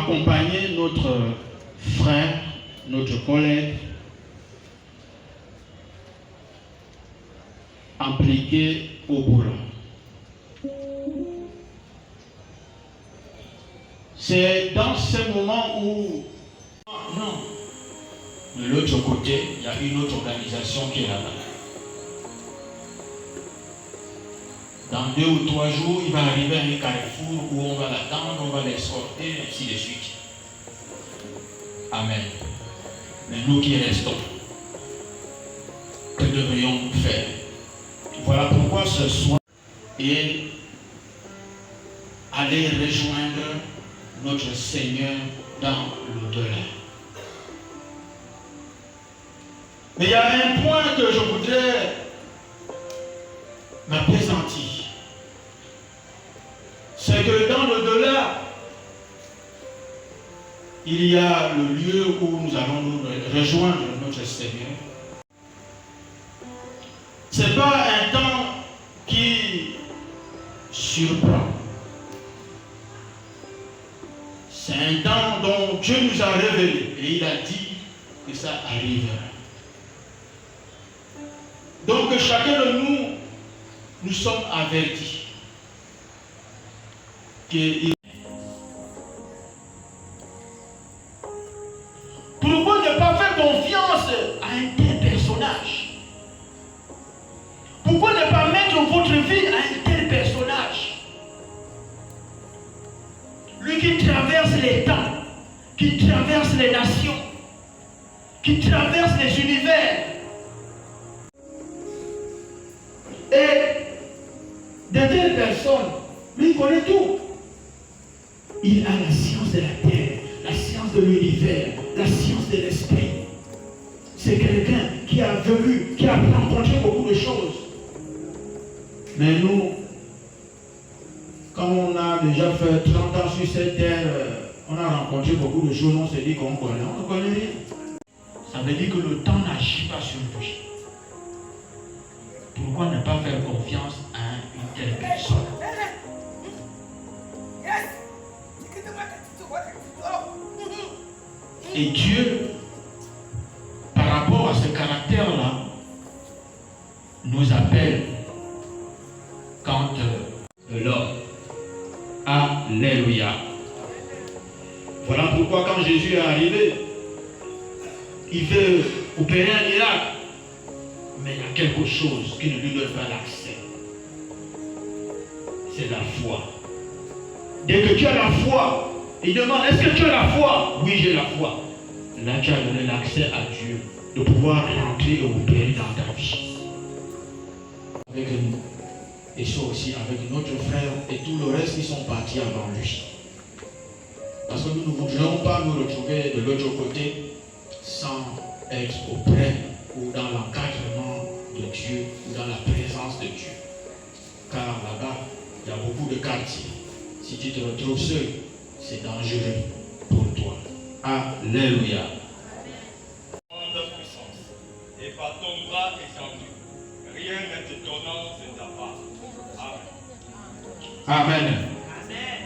accompagner notre frère, notre collègue, impliqué au boulot. C'est dans ce moment où, non, de l'autre côté, il y a une autre organisation qui est là-bas. Dans 2 ou 3 jours, il va arriver à un carrefour où on va l'attendre, on va l'escorter, ainsi de suite. Amen. Mais nous qui restons, que devrions-nous faire? Voilà pourquoi ce soir, et aller rejoindre notre Seigneur dans l'au-delà. Mais il y a un point que je voudrais m'appesantir. C'est que dans l'au-delà, il y a le lieu où nous allons nous rejoindre notre Seigneur. Ce n'est pas un temps qui surprend. C'est un temps dont Dieu nous a révélé et il a dit que ça arrivera. Donc chacun de nous, nous sommes avertis qu'il... Pourquoi ne pas faire confiance à un tel personnage? Pourquoi ne pas mettre votre vie à un tel personnage? Lui qui traverse les temps, qui traverse les nations, qui traverse les univers. Et de telles personnes, lui connaît tout. Il a la science de la terre, la science de l'univers, la science de l'esprit. C'est quelqu'un qui a vu, qui a rencontré beaucoup de choses. Mais nous, quand on a déjà fait 30 ans sur cette terre, on a rencontré beaucoup de choses, on se dit qu'on connaît, on ne connaît rien. Ça veut dire que le temps n'agit pas sur lui. Pourquoi ne pas faire confiance à une telle personne? Et Dieu, par rapport à ce caractère-là, nous appelle quand l'homme. Alléluia. Voilà pourquoi quand Jésus est arrivé, il veut opérer un miracle. Mais il y a quelque chose qui ne lui donne pas l'accès. C'est la foi. Dès que tu as la foi, il demande, est-ce que tu as la foi? Oui, j'ai la foi. Là, tu as donné l'accès à Dieu de pouvoir rentrer et opérer dans ta vie. Avec nous. Et ça aussi avec notre frère et tout le reste qui sont partis avant lui. Parce que nous ne voudrions pas nous retrouver de l'autre côté sans être auprès ou dans l'encadrement de Dieu ou dans la présence de Dieu. Car là-bas, il y a beaucoup de quartiers. Si tu te retrouves seul, c'est dangereux pour toi. Alléluia. Et par ton bras étendu, rien n'est étonnant de ta part. Amen. Amen.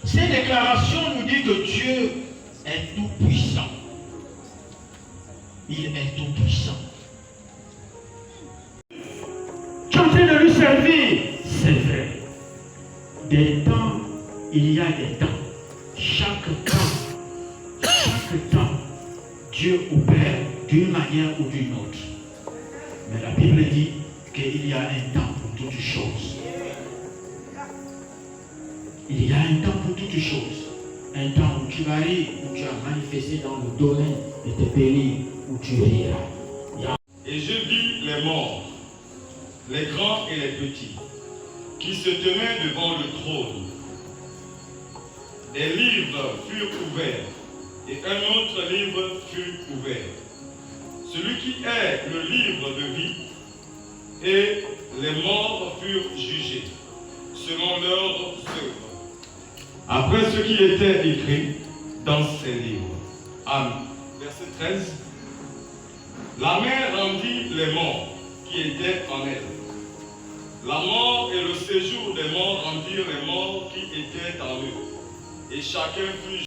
Ces déclarations nous disent que Dieu est tout puissant. Il est tout puissant. Tu es en train de lui servir, c'est vrai. Des temps, il y a des temps. Chaque temps, Dieu opère d'une manière ou d'une autre. Mais la Bible dit qu'il y a un temps pour toutes choses. Il y a un temps pour toutes choses. Un temps où tu vas rire, où tu as manifesté dans le domaine de tes périls, où tu riras. Et je vis les morts, les grands et les petits, qui se tenaient devant le trône. Des livres furent ouverts, et un autre livre fut ouvert. Celui qui est le livre de vie, et les morts furent jugés, selon leurs œuvres, après ce qui était écrit dans ces livres. Amen. Verset 13. La mer rendit les morts qui étaient en elle. La mort et le séjour des morts rendirent les morts qui étaient en eux. Et chacun fut